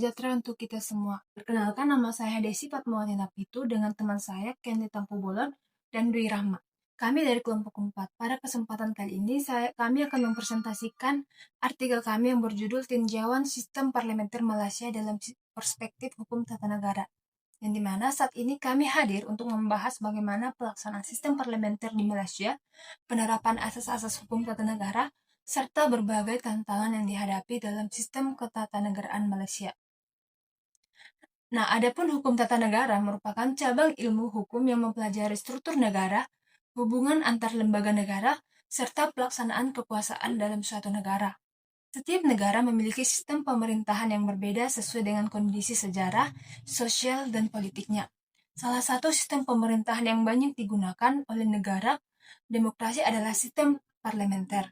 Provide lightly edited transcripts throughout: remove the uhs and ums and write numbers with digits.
sejahtera untuk kita semua. Perkenalkan, nama saya Desi Fatmawati Napitu dengan teman saya Kendi Tampu Bolon dan Dwi Rahma. Kami dari kelompok 4. Pada kesempatan kali ini, kami akan mempresentasikan artikel kami yang berjudul Tinjauan Sistem Parlementer Malaysia dalam Perspektif Hukum Tata Negara. Yang dimana saat ini kami hadir untuk membahas bagaimana pelaksanaan sistem parlementer di Malaysia, penerapan asas-asas hukum tata negara, serta berbagai tantangan yang dihadapi dalam sistem ketatanegaraan Malaysia. Nah, adapun hukum tata negara merupakan cabang ilmu hukum yang mempelajari struktur negara, hubungan antar lembaga negara, serta pelaksanaan kekuasaan dalam suatu negara. Setiap negara memiliki sistem pemerintahan yang berbeda sesuai dengan kondisi sejarah, sosial, dan politiknya. Salah satu sistem pemerintahan yang banyak digunakan oleh negara demokrasi adalah sistem parlementer.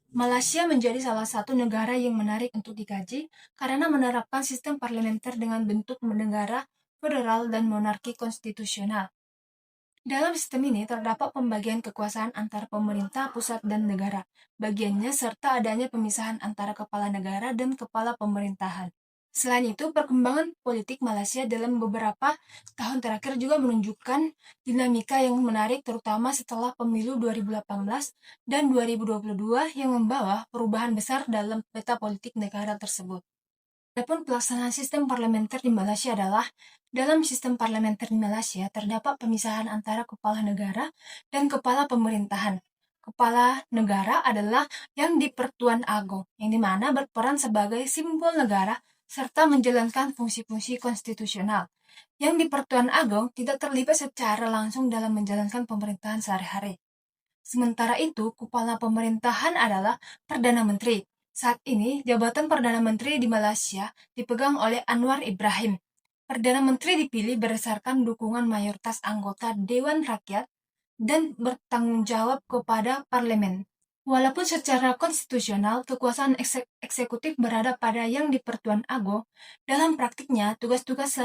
Malaysia menjadi salah satu negara yang menarik untuk dikaji karena menerapkan sistem parlementer dengan bentuk negara federal dan monarki konstitusional. Dalam sistem ini terdapat pembagian kekuasaan antara pemerintah pusat dan negara, bagiannya serta adanya pemisahan antara kepala negara dan kepala pemerintahan. Selain itu, perkembangan politik Malaysia dalam beberapa tahun terakhir juga menunjukkan dinamika yang menarik terutama setelah pemilu 2018 dan 2022 yang membawa perubahan besar dalam peta politik negara tersebut. Adapun pelaksanaan sistem parlementer di Malaysia adalah, dalam sistem parlementer di Malaysia terdapat pemisahan antara kepala negara dan kepala pemerintahan. Kepala negara adalah yang di Pertuan Agong, yang dimana berperan sebagai simbol negara serta menjalankan fungsi-fungsi konstitusional. Yang di Pertuan Agong tidak terlibat secara langsung dalam menjalankan pemerintahan sehari-hari. Sementara itu, kepala pemerintahan adalah Perdana Menteri. Saat ini, jabatan Perdana Menteri di Malaysia dipegang oleh Anwar Ibrahim. Perdana Menteri dipilih berdasarkan dukungan mayoritas anggota Dewan Rakyat dan bertanggung jawab kepada parlemen. Walaupun secara konstitusional kekuasaan eksekutif berada pada yang di Pertuan Agong, dalam praktiknya tugas-tugas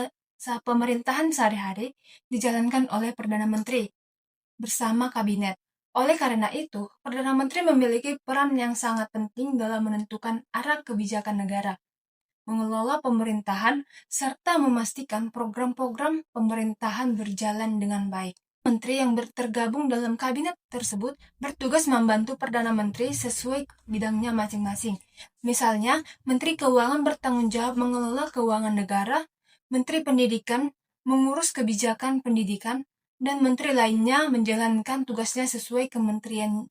pemerintahan sehari-hari dijalankan oleh Perdana Menteri bersama kabinet. Oleh karena itu, Perdana Menteri memiliki peran yang sangat penting dalam menentukan arah kebijakan negara, mengelola pemerintahan, serta memastikan program-program pemerintahan berjalan dengan baik. Menteri yang tergabung dalam kabinet tersebut bertugas membantu Perdana Menteri sesuai bidangnya masing-masing. Misalnya, Menteri Keuangan bertanggung jawab mengelola keuangan negara, Menteri Pendidikan mengurus kebijakan pendidikan, dan menteri lainnya menjalankan tugasnya sesuai kementerian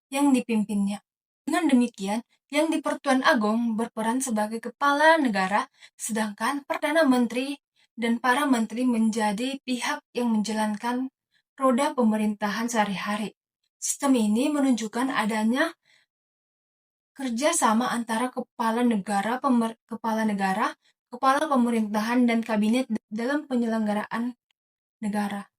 yang dipimpinnya. Dengan demikian, yang di Pertuan Agong berperan sebagai kepala negara, sedangkan Perdana Menteri dan para menteri menjadi pihak yang menjalankan roda pemerintahan sehari-hari. Sistem ini menunjukkan adanya kerjasama antara kepala negara, kepala pemerintahan, dan kabinet dalam penyelenggaraan negara.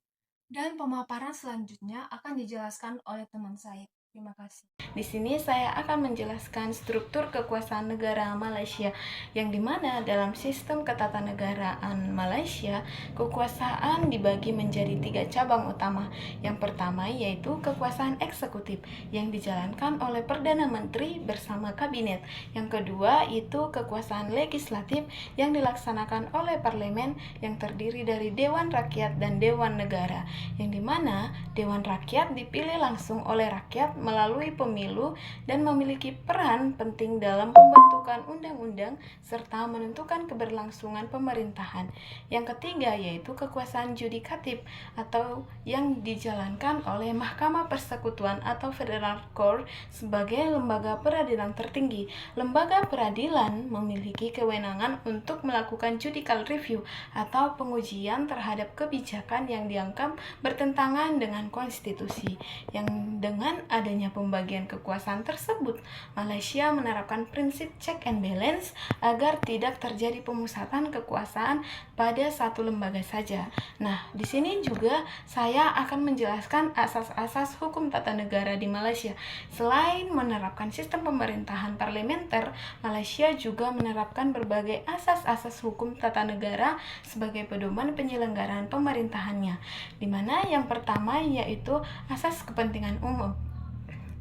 Dan pemaparan selanjutnya akan dijelaskan oleh teman saya. Terima kasih. Di sini saya akan menjelaskan struktur kekuasaan negara Malaysia, yang dimana dalam sistem ketatanegaraan Malaysia, kekuasaan dibagi menjadi 3 cabang utama. Yang pertama yaitu kekuasaan eksekutif yang dijalankan oleh Perdana Menteri bersama kabinet. Yang kedua itu kekuasaan legislatif yang dilaksanakan oleh parlemen yang terdiri dari Dewan Rakyat dan Dewan Negara, yang dimana Dewan Rakyat dipilih langsung oleh rakyat melalui pemilu dan memiliki peran penting dalam pembentukan undang-undang serta menentukan keberlangsungan pemerintahan. Yang ketiga yaitu kekuasaan yudikatif atau yang dijalankan oleh Mahkamah Persekutuan atau Federal Court sebagai lembaga peradilan tertinggi. Lembaga peradilan memiliki kewenangan untuk melakukan judicial review atau pengujian terhadap kebijakan yang dianggap bertentangan dengan konstitusi. Yang dengan adanya pembagian kekuasaan tersebut, Malaysia menerapkan prinsip check and balance agar tidak terjadi pemusatan kekuasaan pada satu lembaga saja. Nah, di sini juga saya akan menjelaskan asas-asas hukum tata negara di Malaysia. Selain menerapkan sistem pemerintahan parlementer, Malaysia juga menerapkan berbagai asas-asas hukum tata negara sebagai pedoman penyelenggaraan pemerintahannya, di mana yang pertama yaitu asas kepentingan umum.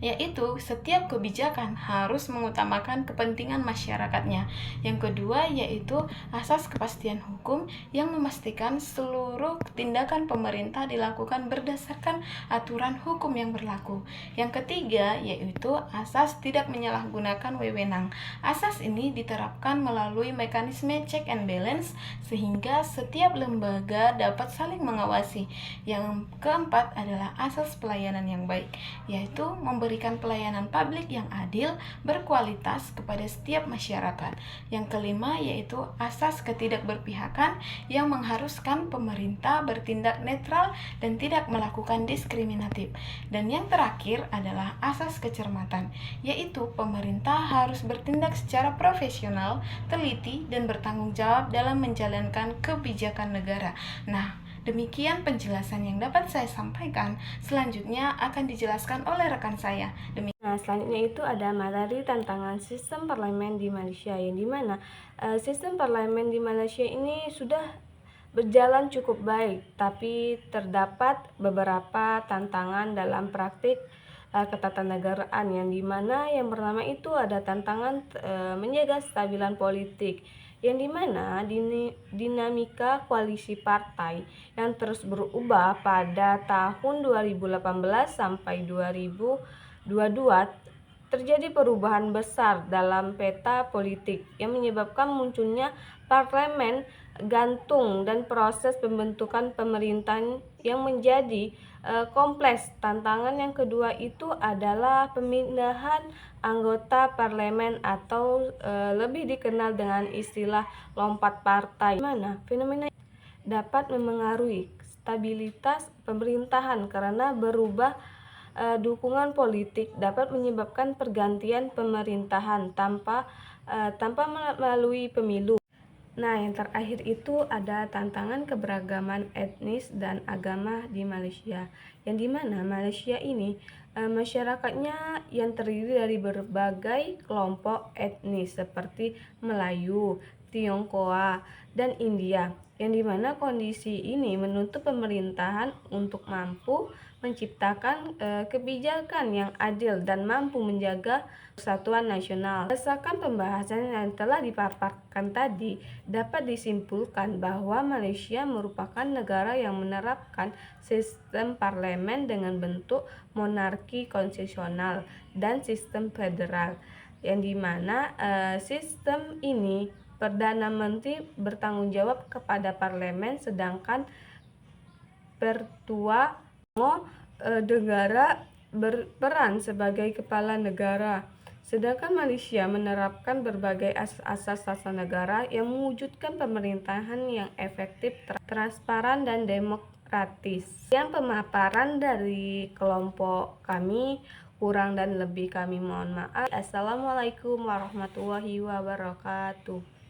yaitu setiap kebijakan harus mengutamakan kepentingan masyarakatnya. Yang kedua yaitu asas kepastian hukum yang memastikan seluruh tindakan pemerintah dilakukan berdasarkan aturan hukum yang berlaku. Yang ketiga yaitu asas tidak menyalahgunakan wewenang. Asas ini diterapkan melalui mekanisme check and balance sehingga setiap lembaga dapat saling mengawasi. Yang keempat adalah asas pelayanan yang baik, yaitu memberikan pelayanan publik yang adil, berkualitas kepada setiap masyarakat. Yang kelima yaitu asas ketidakberpihakan yang mengharuskan pemerintah bertindak netral dan tidak melakukan diskriminatif. Dan yang terakhir adalah asas kecermatan, yaitu pemerintah harus bertindak secara profesional, teliti, dan bertanggung jawab dalam menjalankan kebijakan negara. Nah, demikian penjelasan yang dapat saya sampaikan. Selanjutnya akan dijelaskan oleh rekan saya. Nah, selanjutnya itu ada materi tantangan sistem parlemen di Malaysia, yang dimana sistem parlemen di Malaysia ini sudah berjalan cukup baik, tapi terdapat beberapa tantangan dalam praktik ketatanegaraan, yang dimana yang pertama itu ada tantangan menjaga stabilan politik, yang dimana dinamika koalisi partai yang terus berubah pada tahun 2018 sampai 2022 terjadi perubahan besar dalam peta politik yang menyebabkan munculnya parlemen gantung dan proses pembentukan pemerintahan yang menjadi kompleks. Tantangan yang kedua itu adalah pemindahan anggota parlemen atau lebih dikenal dengan istilah lompat partai, mana fenomena dapat memengaruhi stabilitas pemerintahan karena berubah dukungan politik dapat menyebabkan pergantian pemerintahan tanpa melalui pemilu. Nah, yang terakhir itu ada tantangan keberagaman etnis dan agama di Malaysia, yang dimana Malaysia ini masyarakatnya yang terdiri dari berbagai kelompok etnis seperti Melayu, Tionghoa, dan India, yang dimana kondisi ini menuntut pemerintahan untuk mampu menciptakan kebijakan yang adil dan mampu menjaga persatuan nasional. Berdasarkan pembahasan yang telah dipaparkan tadi, dapat disimpulkan bahwa Malaysia merupakan negara yang menerapkan sistem parlemen dengan bentuk monarki konstitusional dan sistem federal, yang dimana sistem ini Perdana Menteri bertanggung jawab kepada parlemen, sedangkan Pertua negara berperan sebagai kepala negara. Sedangkan Malaysia menerapkan berbagai asas tata negara yang mewujudkan pemerintahan yang efektif, transparan, dan demokratis. Yang pemaparan dari kelompok kami kurang dan lebih kami mohon maaf. Assalamualaikum warahmatullahi wabarakatuh.